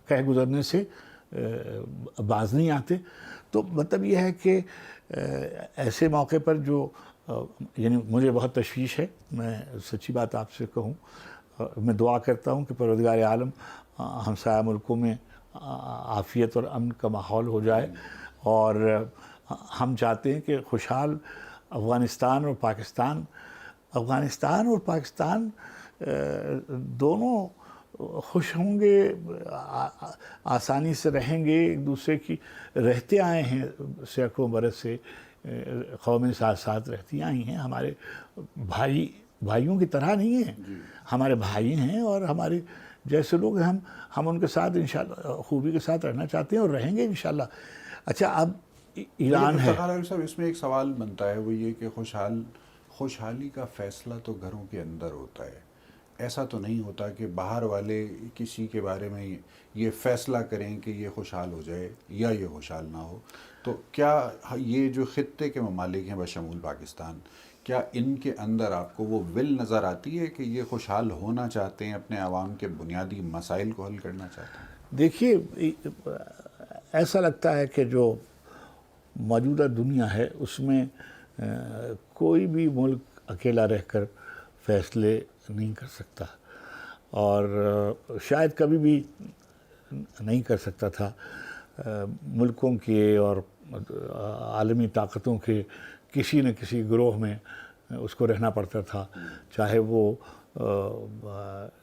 کہہ گزرنے سے باز نہیں آتے. تو مطلب یہ ہے کہ ایسے موقع پر جو یعنی مجھے بہت تشویش ہے، میں سچی بات آپ سے کہوں. میں دعا کرتا ہوں کہ پروردگار عالم ہمسایہ ملکوں میں عافیت اور امن کا ماحول ہو جائے، اور ہم چاہتے ہیں کہ خوشحال افغانستان اور پاکستان دونوں خوش ہوں گے، آسانی سے رہیں گے، ایک دوسرے کی رہتے آئے ہیں سینکڑوں برس سے، قومیں ساتھ ساتھ رہتی آئی ہیں، ہمارے بھائیوں کی طرح نہیں ہیں، ہمارے بھائی ہیں اور ہمارے جیسے لوگ ہیں، ہم ان کے ساتھ انشاءاللہ خوبی کے ساتھ رہنا چاہتے ہیں اور رہیں گے انشاءاللہ۔ اچھا اب ایران ہے، صاحب اس میں ایک سوال بنتا ہے، وہ یہ کہ خوشحالی کا فیصلہ تو گھروں کے اندر ہوتا ہے، ایسا تو نہیں ہوتا کہ باہر والے کسی کے بارے میں یہ فیصلہ کریں کہ یہ خوشحال ہو جائے یا یہ خوشحال نہ ہو۔ تو کیا یہ جو خطے کے ممالک ہیں بشمول پاکستان، کیا ان کے اندر آپ کو وہ ول نظر آتی ہے کہ یہ خوشحال ہونا چاہتے ہیں، اپنے عوام کے بنیادی مسائل کو حل کرنا چاہتے ہیں؟ دیکھیے ایسا لگتا ہے کہ جو موجودہ دنیا ہے اس میں کوئی بھی ملک اکیلا رہ کر فیصلے نہیں کر سکتا، اور شاید کبھی بھی نہیں کر سکتا تھا۔ ملکوں کے اور عالمی طاقتوں کے کسی نہ کسی گروہ میں اس کو رہنا پڑتا تھا، چاہے وہ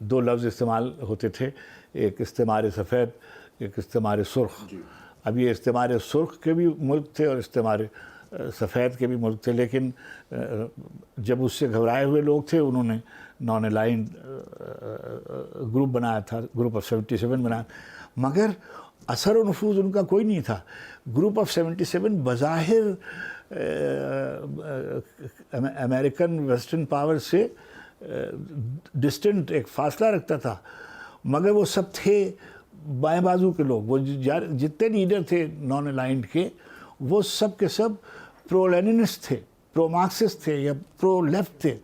دو لفظ استعمال ہوتے تھے، ایک استعمار سفید، ایک استعمار سرخ۔ اب یہ استعمار سرخ کے بھی ملک تھے اور استعمار سفید کے بھی ملک تھے، لیکن جب اس سے گھبرائے ہوئے لوگ تھے انہوں نے نان الائنڈ گروپ بنایا تھا، گروپ آف 77 بنایا، مگر اثر و نفوذ ان کا کوئی نہیں تھا۔ گروپ آف 77 بظاہر امریکن ویسٹرن پاور سے ڈسٹنٹ ایک فاصلہ رکھتا تھا، مگر وہ سب تھے بائیں بازو کے لوگ۔ وہ جتنے لیڈر تھے نان الائنڈ کے، وہ سب کے سب پرو لیننسٹ تھے، پرو مارکسسٹ تھے یا پرو لیفٹ تھے،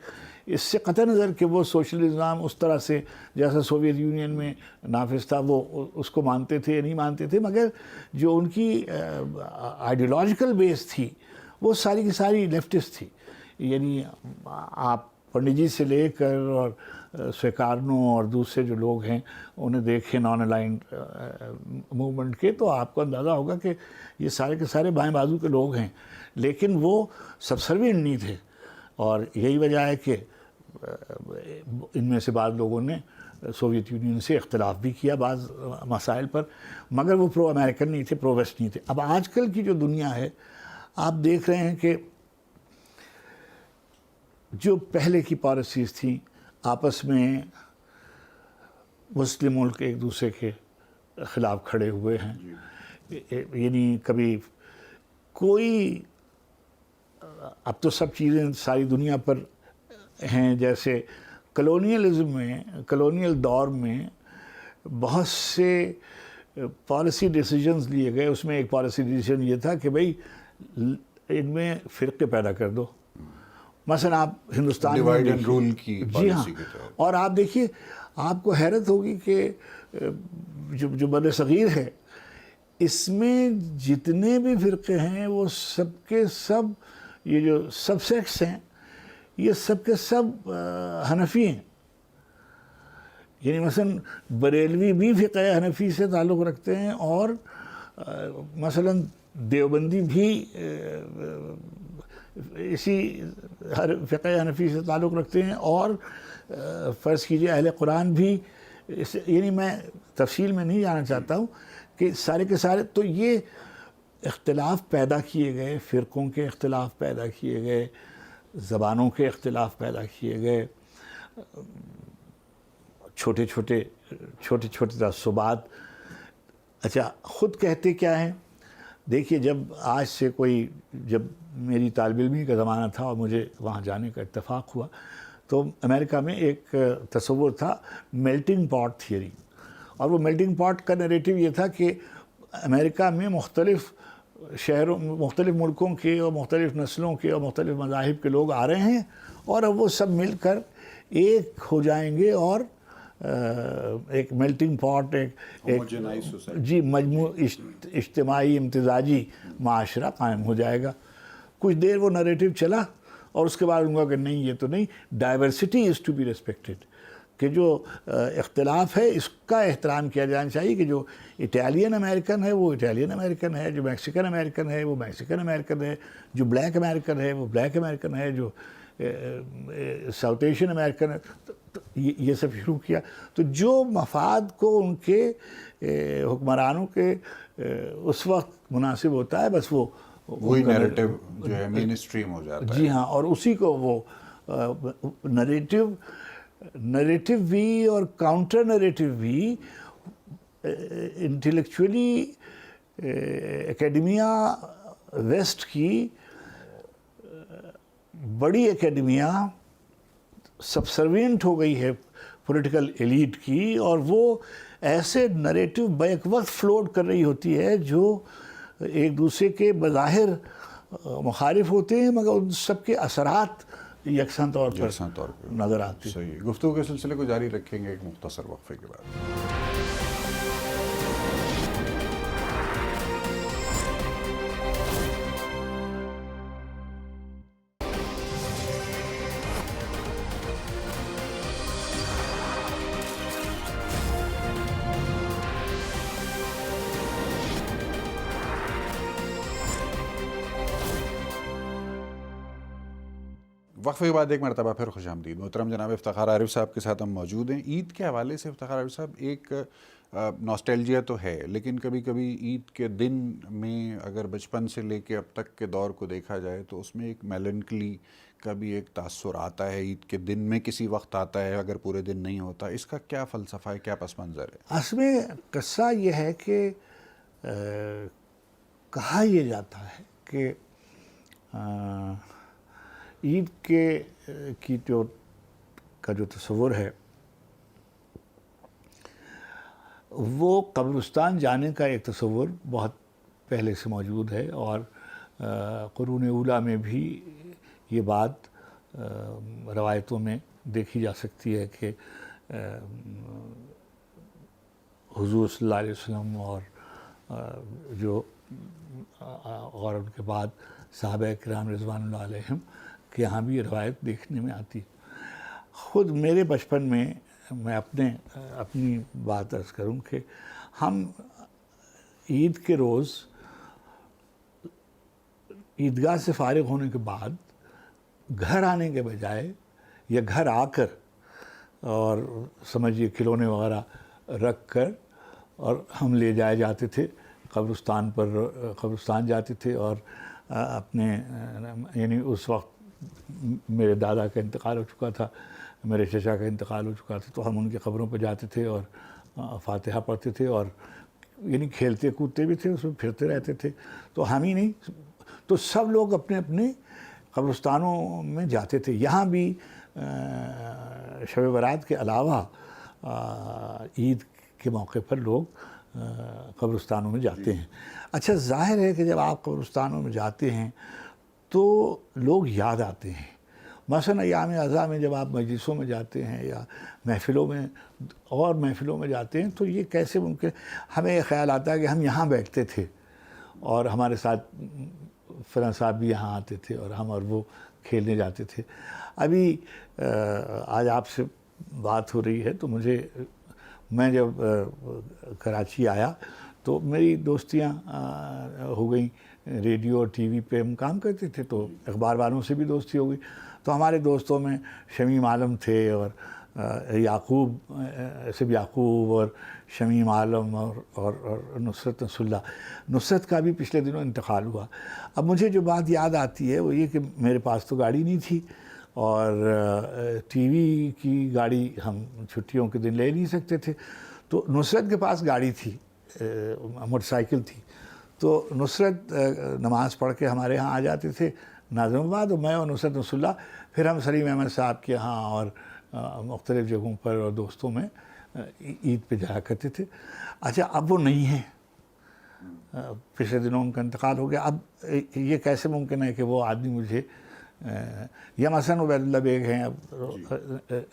اس سے قطع نظر کہ وہ سوشلزم اس طرح سے جیسا سوویت یونین میں نافذ تھا وہ اس کو مانتے تھے یا نہیں مانتے تھے، مگر جو ان کی آئیڈیولوجیکل بیس تھی وہ ساری کی ساری لیفٹسٹ تھی۔ یعنی آپ پنڈت جی سے لے کر اور سویکارنو اور دوسرے جو لوگ ہیں انہیں دیکھیں نان الائنڈ موومنٹ کے، تو آپ کو اندازہ ہوگا کہ یہ سارے کے سارے بائیں بازو کے لوگ ہیں، لیکن وہ سبسروینٹ نہیں تھے۔ اور یہی وجہ ہے کہ ان میں سے بعض لوگوں نے سوویت یونین سے اختلاف بھی کیا بعض مسائل پر، مگر وہ پرو امریکن نہیں تھے، پرو ویسٹ نہیں تھے۔ اب آج کل کی جو دنیا ہے آپ دیکھ رہے ہیں کہ جو پہلے کی پالیسیز تھیں، آپس میں مسلم ملک ایک دوسرے کے خلاف کھڑے ہوئے ہیں، یعنی کبھی کوئی، اب تو سب چیزیں ساری دنیا پر ہیں، جیسے کلونیلزم میں، کلونیل دور میں بہت سے پالیسی ڈیسیجنز لیے گئے۔ اس میں ایک پالیسی ڈیسیجن یہ تھا کہ بھئی ان میں فرقے پیدا کر دو، مثلا آپ ہندوستان میں ڈیوائیڈ اینڈ رول کی پالیسی کے تحت۔ اور آپ دیکھیے، آپ کو حیرت ہوگی کہ جو بر صغیر ہے اس میں جتنے بھی فرقے ہیں وہ سب کے سب، یہ جو سب سیکٹس ہیں یہ سب کے سب حنفی ہیں۔ یعنی مثلا بریلوی بھی فقہ حنفی سے تعلق رکھتے ہیں، اور مثلا دیوبندی بھی اسی فقہ حنفی سے تعلق رکھتے ہیں، اور فرض کیجئے اہل قرآن بھی، یعنی میں تفصیل میں نہیں جانا چاہتا ہوں کہ سارے کے سارے، تو یہ اختلاف پیدا کیے گئے، فرقوں کے اختلاف پیدا کیے گئے، زبانوں کے اختلاف پیدا کیے گئے، چھوٹے چھوٹے تعصبات۔ اچھا خود کہتے کیا ہیں؟ دیکھیے جب آج سے کوئی، جب میری طالب علمی کا زمانہ تھا اور مجھے وہاں جانے کا اتفاق ہوا، تو امریکہ میں ایک تصور تھا میلٹنگ پاٹ تھیوری، اور وہ میلٹنگ پاٹ کا نیریٹو یہ تھا کہ امریکہ میں مختلف شہروں، مختلف ملکوں کے اور مختلف نسلوں کے اور مختلف مذاہب کے لوگ آ رہے ہیں، اور اب وہ سب مل کر ایک ہو جائیں گے، اور ایک میلٹنگ پاٹ، ایک مجموع اجتماعی امتزاجی معاشرہ قائم ہو جائے گا۔ کچھ دیر وہ نریٹو چلا، اور اس کے بعد ان کا کہ نہیں، یہ تو نہیں، diversity is to be respected, کہ جو اختلاف ہے اس کا احترام کیا جانا چاہیے، کہ جو اٹیلین امریکن ہے وہ اٹیلین امریکن ہے، جو میکسیکن امریکن ہے وہ میکسیکن امریکن ہے، جو بلیک امریکن ہے وہ بلیک امریکن ہے، جو ساؤتھ ایشین امریکن یہ سب شروع کیا. تو جو مفاد کو ان کے حکمرانوں کے اس وقت مناسب ہوتا ہے بس وہی نیریٹو جو ہے مین اسٹریم ہو جاتا ہے. جی ہاں, اور اسی کو وہ نریٹو بھی اور کاؤنٹر نریٹو بھی انٹلیکچولی اکیڈمیا ویسٹ کی بڑی اکیڈمیا سبسروینٹ ہو گئی ہے پولیٹیکل ایلیٹ کی, اور وہ ایسے نریٹو بیک وقت فلوٹ کر رہی ہوتی ہے جو ایک دوسرے کے بظاہر مخالف ہوتے ہیں مگر ان سب کے اثرات یکساں طور پر نظر آتے ہیں. صحیح. گفتگو کے سلسلے کو جاری رکھیں گے ایک مختصر وقفے کے بعد. وقفے کے بعد ایک مرتبہ پھر خوش آمدید. محترم جناب افتخار عارف صاحب کے ساتھ ہم موجود ہیں. عید کے حوالے سے افتخار عارف صاحب ایک ناسٹیلجیا تو ہے, لیکن کبھی کبھی عید کے دن میں اگر بچپن سے لے کے اب تک کے دور کو دیکھا جائے تو اس میں ایک میلنکلی کا بھی ایک تاثر آتا ہے. عید کے دن میں کسی وقت آتا ہے اگر پورے دن نہیں ہوتا. اس کا کیا فلسفہ ہے, کیا پس منظر ہے؟ اصل میں قصہ یہ ہے کہ کہا یہ جاتا ہے کہ عید کی کا جو تصور ہے وہ قبرستان جانے کا ایک تصور بہت پہلے سے موجود ہے, اور قرون اولیٰ میں بھی یہ بات روایتوں میں دیکھی جا سکتی ہے کہ حضور صلی اللہ علیہ وسلم اور ان کے بعد صحابہ کرام رضوان اللہ علیہم کہ یہاں بھی یہ روایت دیکھنے میں آتی. خود میرے بچپن میں اپنی بات عرض کروں کہ ہم عید کے روز عیدگاہ سے فارغ ہونے کے بعد گھر آنے کے بجائے یا گھر آ کر اور سمجھیے کھلونے وغیرہ رکھ کر اور ہم لے جائے جاتے تھے قبرستان جاتے تھے, اور اپنے یعنی اس وقت میرے دادا کا انتقال ہو چکا تھا, میرے چچا کا انتقال ہو چکا تھا, تو ہم ان کی قبروں پہ جاتے تھے اور فاتحہ پڑھتے تھے, اور یعنی کھیلتے کودتے بھی تھے, اس میں پھرتے رہتے تھے. تو ہم ہی نہیں تو سب لوگ اپنے اپنے قبرستانوں میں جاتے تھے. یہاں بھی شب برات کے علاوہ عید کے موقع پر لوگ قبرستانوں میں جاتے ہیں. اچھا, ظاہر ہے کہ جب آپ قبرستانوں میں جاتے ہیں تو لوگ یاد آتے ہیں. مثلا ایام اعضاء میں جب آپ مجلسوں میں جاتے ہیں یا محفلوں میں جاتے ہیں تو یہ کیسے ممکن, ہمیں یہ خیال آتا ہے کہ ہم یہاں بیٹھتے تھے اور ہمارے ساتھ فلاں صاحب بھی یہاں آتے تھے اور ہم اور وہ کھیلنے جاتے تھے. ابھی آج آپ سے بات ہو رہی ہے تو میں جب کراچی آیا تو میری دوستیاں ہو گئیں, ریڈیو اور ٹی وی پہ ہم کام کرتے تھے تو اخبار والوں سے بھی دوستی ہو گئی. تو ہمارے دوستوں میں شمیم عالم تھے اور یعقوب اور شمیم عالم اور نصرت نصراللہ. نصرت کا بھی پچھلے دنوں انتقال ہوا. اب مجھے جو بات یاد آتی ہے وہ یہ کہ میرے پاس تو گاڑی نہیں تھی اور ٹی وی کی گاڑی ہم چھٹیوں کے دن لے نہیں سکتے تھے. تو نصرت کے پاس گاڑی تھی, موٹر سائیکل تھی. تو نصرت نماز پڑھ کے ہمارے ہاں آ جاتے تھے ناظم آباد, اور میں اور نصرت نصراللہ پھر ہم سلیم احمد صاحب کے ہاں اور مختلف جگہوں پر اور دوستوں میں عید پہ جایا کرتے تھے. اچھا, اب وہ نہیں ہیں, پچھلے دنوں ان کا انتقال ہو گیا. اب یہ کیسے ممکن ہے کہ وہ آدمی مجھے, یا مثلا عبید اللہ بیگ ہیں اب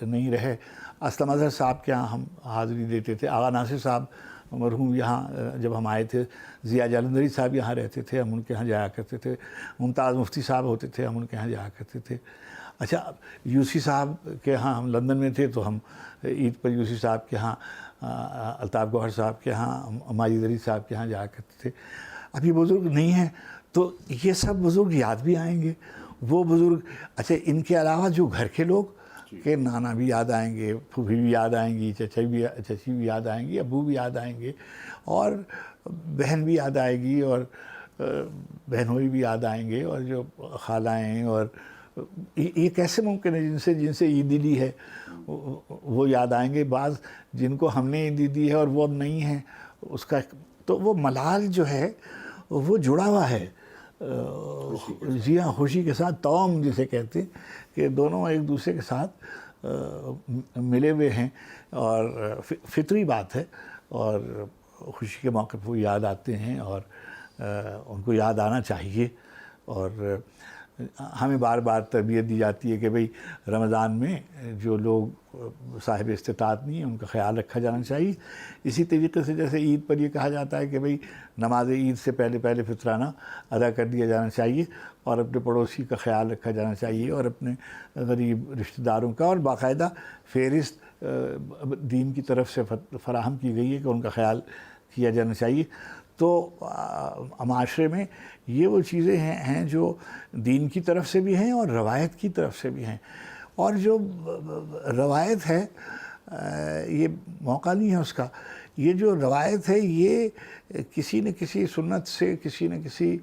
نہیں رہے, اسلم اظہر صاحب کے ہاں ہم حاضری دیتے تھے, آغا ناصر صاحب مرحوم یہاں جب ہم آئے تھے, ضیاء جالندھری صاحب یہاں رہتے تھے, ہم ان کے ہاں جایا کرتے تھے. ممتاز مفتی صاحب ہوتے تھے, ہم ان کے ہاں جایا کرتے تھے. اچھا, یوسی صاحب کے ہاں ہم لندن میں تھے تو ہم عید پر یوسی صاحب کے ہاں, الطاف گوہر صاحب کے ہاں, ماجد علی صاحب کے ہاں جایا کرتے تھے. اب یہ بزرگ نہیں ہیں تو یہ سب بزرگ یاد بھی آئیں گے, وہ بزرگ. اچھا ان کے علاوہ جو گھر کے لوگ کہ نانا بھی یاد آئیں گے, پھوپھی بھی یاد آئیں گی, چچی بھی یاد آئیں گی, ابو بھی یاد آئیں گے, اور بہن بھی یاد آئے گی, اور بہنوئی بھی یاد آئیں گے, اور جو خالائیں, اور یہ کیسے ممکن ہے جن سے عیدی لی ہے وہ یاد آئیں گے. بعض جن کو ہم نے عیدی دی ہے اور وہ اب نہیں ہیں, اس کا تو وہ ملال جو ہے وہ جڑا ہوا ہے. جی ہاں, خوشی کے ساتھ توم جسے کہتے ہیں کہ دونوں ایک دوسرے کے ساتھ ملے ہوئے ہیں, اور فطری بات ہے, اور خوشی کے موقع پہ وہ یاد آتے ہیں, اور ان کو یاد آنا چاہیے. اور ہمیں بار بار تربیت دی جاتی ہے کہ بھئی رمضان میں جو لوگ صاحب استطاعت نہیں ہیں ان کا خیال رکھا جانا چاہیے. اسی طریقے سے جیسے عید پر یہ کہا جاتا ہے کہ بھئی نماز عید سے پہلے فطرانہ ادا کر دیا جانا چاہیے, اور اپنے پڑوسی کا خیال رکھا جانا چاہیے, اور اپنے غریب رشتہ داروں کا, اور باقاعدہ فہرست دین کی طرف سے فراہم کی گئی ہے کہ ان کا خیال کیا جانا چاہیے. تو معاشرے میں یہ وہ چیزیں ہیں جو دین کی طرف سے بھی ہیں اور روایت کی طرف سے بھی ہیں. اور جو روایت ہے یہ موقع نہیں ہے اس کا, یہ جو روایت ہے یہ کسی نہ کسی سنت سے, کسی نہ کسی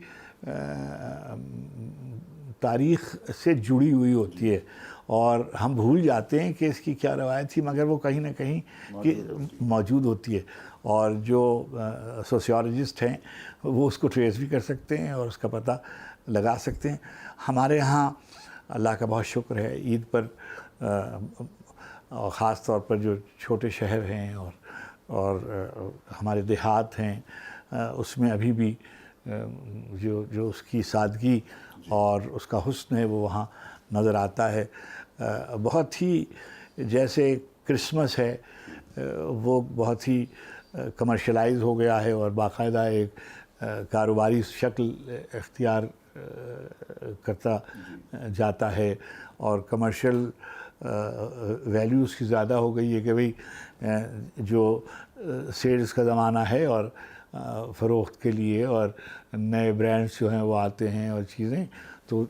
تاریخ سے جڑی ہوئی ہوتی ہے, اور ہم بھول جاتے ہیں کہ اس کی کیا روایت تھی, مگر وہ کہیں نہ کہیں موجود ہوتی ہے. اور جو سوسیولوجسٹ ہیں وہ اس کو ٹریس بھی کر سکتے ہیں اور اس کا پتہ لگا سکتے ہیں. ہمارے ہاں اللہ کا بہت شکر ہے عید پر, اور خاص طور پر جو چھوٹے شہر ہیں اور ہمارے دیہات ہیں, اس میں ابھی بھی جو اس کی سادگی اور اس کا حسن ہے وہ وہاں نظر آتا ہے. بہت ہی جیسے کرسمس ہے وہ بہت ہی کمرشلائز ہو گیا ہے اور باقاعدہ ایک کاروباری شکل اختیار کرتا جاتا ہے, اور کمرشل ویلیو اس کی زیادہ ہو گئی ہے کہ بھئی جو سیلز کا زمانہ ہے اور فروخت کے لیے, اور نئے برانڈز جو ہیں وہ آتے ہیں اور چیزیں, تو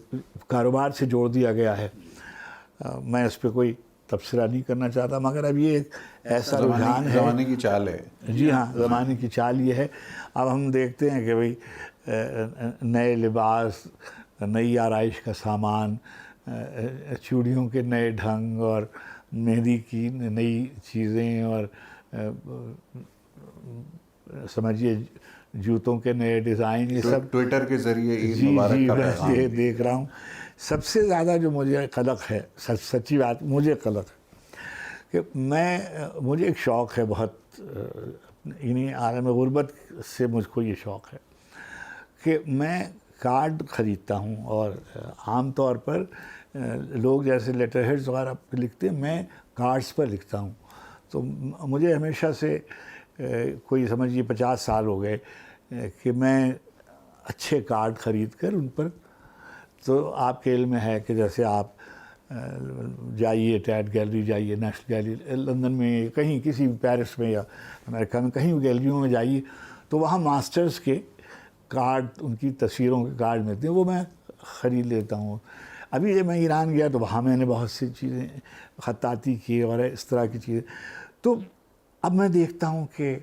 کاروبار سے جوڑ دیا گیا ہے. میں اس پہ کوئی تبصرہ نہیں کرنا چاہتا, مگر اب یہ ایک ایسا رجحان ہے, زمانے کی چال ہے. جی ہاں, زمانے کی چال یہ ہے. اب ہم دیکھتے ہیں کہ بھئی نئے لباس, نئی آرائش کا سامان, چوڑیوں کے نئے ڈھنگ, اور مہندی کی نئی چیزیں, اور سمجھیے جوتوں کے نئے ڈیزائن, یہ سب ٹویٹر کے ذریعے عید جی مبارک کا میں پیغام. یہ دیکھ رہا ہوں. سب سے زیادہ جو مجھے قلق ہے, سچی بات مجھے قلق ہے کہ مجھے ایک شوق ہے بہت, یعنی عالم غربت سے مجھ کو یہ شوق ہے کہ میں کارڈ خریدتا ہوں, اور عام طور پر لوگ جیسے لیٹر ہیڈز وغیرہ پہ لکھتے ہیں, میں کارڈز پر لکھتا ہوں. تو مجھے ہمیشہ سے کوئی سمجھیے 50 سال ہو گئے کہ میں اچھے کارڈ خرید کر ان پر, تو آپ کے علم میں ہے کہ جیسے آپ جائیے ٹیٹ گیلری جائیے, نیشنل گیلری لندن میں, کہیں کسی پیرس میں یا امریکہ میں کہیں بھی گیلریوں میں جائیے, تو وہاں ماسٹرز کے کارڈ, ان کی تصویروں کے کارڈ ملتے ہیں, وہ میں خرید لیتا ہوں. ابھی جب میں ایران گیا تو وہاں میں نے بہت سی چیزیں خطاطی کی اور اس طرح کی چیزیں. تو اب میں دیکھتا ہوں کہ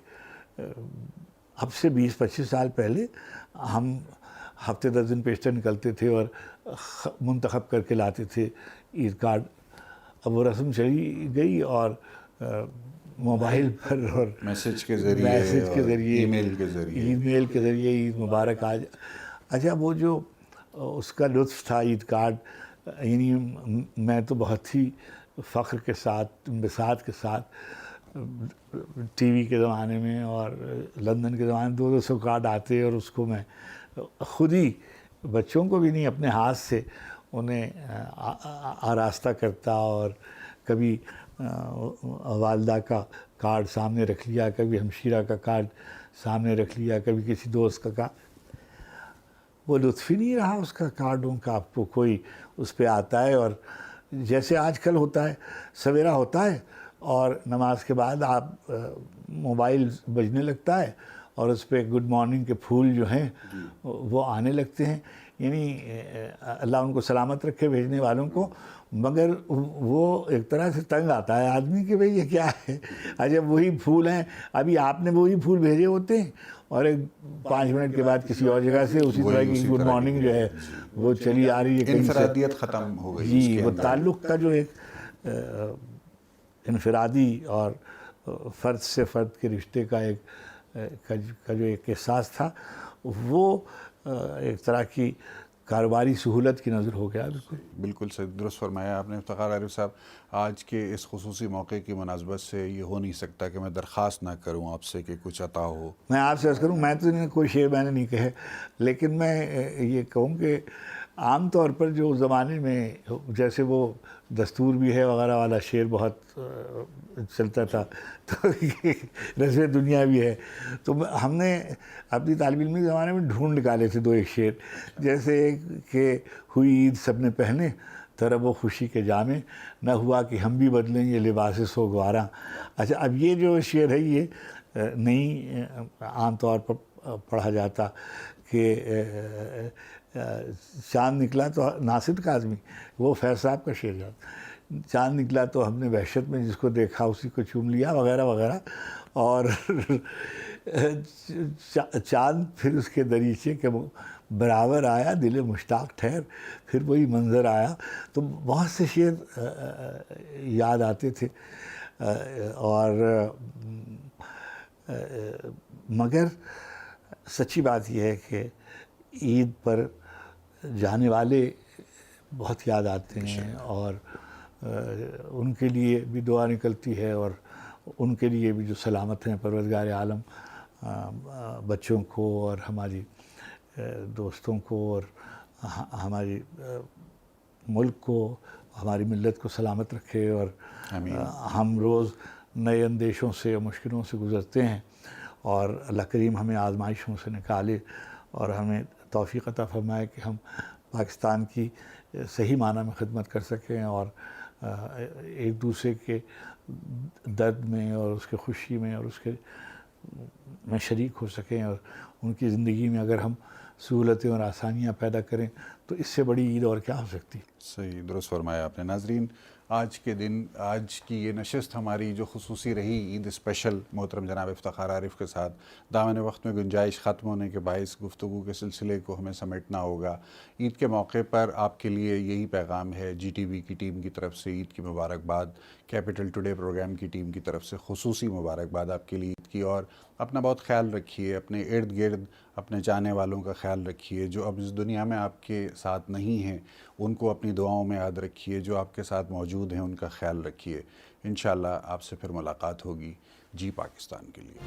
اب سے 20-25 سال پہلے ہم ہفتے 10 دن پیشتر نکلتے تھے اور منتخب کر کے لاتے تھے عید کارڈ. اب وہ رسم چلی گئی, اور موبائل پر اور میسج کے ذریعے, ای میل کے ذریعے عید مبارک آج. اچھا وہ جو اس کا لطف تھا عید کارڈ, یعنی میں تو بہت ہی فخر کے ساتھ, انبساط کے ساتھ, ٹی وی کے زمانے میں اور لندن کے زمانے میں 200 کارڈ آتے, اور اس کو میں خود ہی, بچوں کو بھی نہیں, اپنے ہاتھ سے انہیں آراستہ کرتا, اور کبھی والدہ کا کارڈ سامنے رکھ لیا, کبھی ہمشیرہ کا کارڈ سامنے رکھ لیا, کبھی کسی دوست کا کارڈ. وہ لطف ہی نہیں رہا اس کا, کارڈوں کا. آپ کو کوئی اس پہ آتا ہے, اور جیسے آج کل ہوتا ہے, سویرا ہوتا ہے اور نماز کے بعد آپ موبائل بجنے لگتا ہے, اور اس پہ گڈ مارننگ کے پھول جو ہیں وہ آنے لگتے ہیں. یعنی اللہ ان کو سلامت رکھے بھیجنے والوں کو، مگر وہ ایک طرح سے تنگ آتا ہے آدمی کہ بھئی یہ کیا ہے، جب وہی پھول ہیں، ابھی آپ نے وہی پھول بھیجے ہوتے ہیں اور ایک 5 منٹ کے بعد کسی اور جگہ سے اسی طرح کی گڈ مارننگ جو ہے وہ چلی آ رہی ہے کہیں سے. انفرادیت ختم ہو گئی. جی، وہ تعلق کا جو ایک انفرادی اور فرد سے فرد کے رشتے کا جو ایک احساس تھا، وہ ایک طرح کی کاروباری سہولت کی نظر ہو گیا. بالکل صحیح، درست فرمایا آپ نے افتخار عارف صاحب. آج کے اس خصوصی موقع کی مناسبت سے یہ ہو نہیں سکتا کہ میں درخواست نہ کروں آپ سے کہ کچھ عطا ہو. میں آپ سے عرض کروں، میں تو کوئی شعر میں نے نہیں کہے، لیکن میں یہ کہوں کہ عام طور پر جو زمانے میں جیسے وہ دستور بھی ہے وغیرہ والا شعر بہت چلتا تھا، تو رسم دنیا بھی ہے، تو ہم نے اپنی طالب علمی کے زمانے میں ڈھونڈ نکالے تھے 2 شعر، جیسے کہ ہوئی عید سب نے پہنے طرب و خوشی کے جامے، نہ ہوا کہ ہم بھی بدلیں یہ لباس سوگواراں. اچھا، اب یہ جو شعر ہے یہ نہیں عام طور پر پڑھا جاتا کہ چاند نکلا تو ناصر کاظمی، وہ فیض صاحب کا شعر ہے، چاند نکلا تو ہم نے وحشت میں جس کو دیکھا اسی کو چوم لیا وغیرہ وغیرہ. اور چاند پھر اس کے دریچے کے برابر آیا، دل مشتاق ٹھہر، پھر وہی منظر آیا. تو بہت سے شعر یاد آتے تھے. اور مگر سچی بات یہ ہے کہ عید پر جانے والے بہت یاد آتے ہیں، اور ان کے لیے بھی دعا نکلتی ہے، اور ان کے لیے بھی جو سلامت ہیں پروردگار عالم بچوں کو اور ہماری دوستوں کو اور ہماری ملک کو، ہماری ملت کو سلامت رکھے. اور ہم روز نئے اندیشوں سے اور مشکلوں سے گزرتے ہیں، اور اللہ کریم ہمیں آزمائشوں سے نکالے اور ہمیں توفیق عطا فرمائے کہ ہم پاکستان کی صحیح معنی میں خدمت کر سکیں، اور ایک دوسرے کے درد میں اور اس کے خوشی میں اور اس کے میں شریک ہو سکیں، اور ان کی زندگی میں اگر ہم سہولتیں اور آسانیاں پیدا کریں تو اس سے بڑی عید اور کیا ہو سکتی. صحیح، درست فرمایا آپ نے. ناظرین، آج کے دن، آج کی یہ نشست ہماری جو خصوصی رہی عید اسپیشل محترم جناب افتخار عارف کے ساتھ، دامن وقت میں گنجائش ختم ہونے کے باعث گفتگو کے سلسلے کو ہمیں سمیٹنا ہوگا. عید کے موقع پر آپ کے لیے یہی پیغام ہے. جی ٹی وی کی ٹیم کی طرف سے عید کی مبارکباد، کیپٹل ٹوڈے پروگرام کی ٹیم کی طرف سے خصوصی مبارکباد آپ کے لیے عید کی. اور اپنا بہت خیال رکھیے، اپنے ارد گرد اپنے چاہنے والوں کا خیال رکھیے. جو اب اس دنیا میں آپ کے ساتھ نہیں ہیں ان کو اپنی دعاؤں میں یاد رکھیے. جو آپ کے ساتھ موجود ہیں ان کا خیال رکھیے. انشاءاللہ آپ سے پھر ملاقات ہوگی. جی پاکستان کے لیے.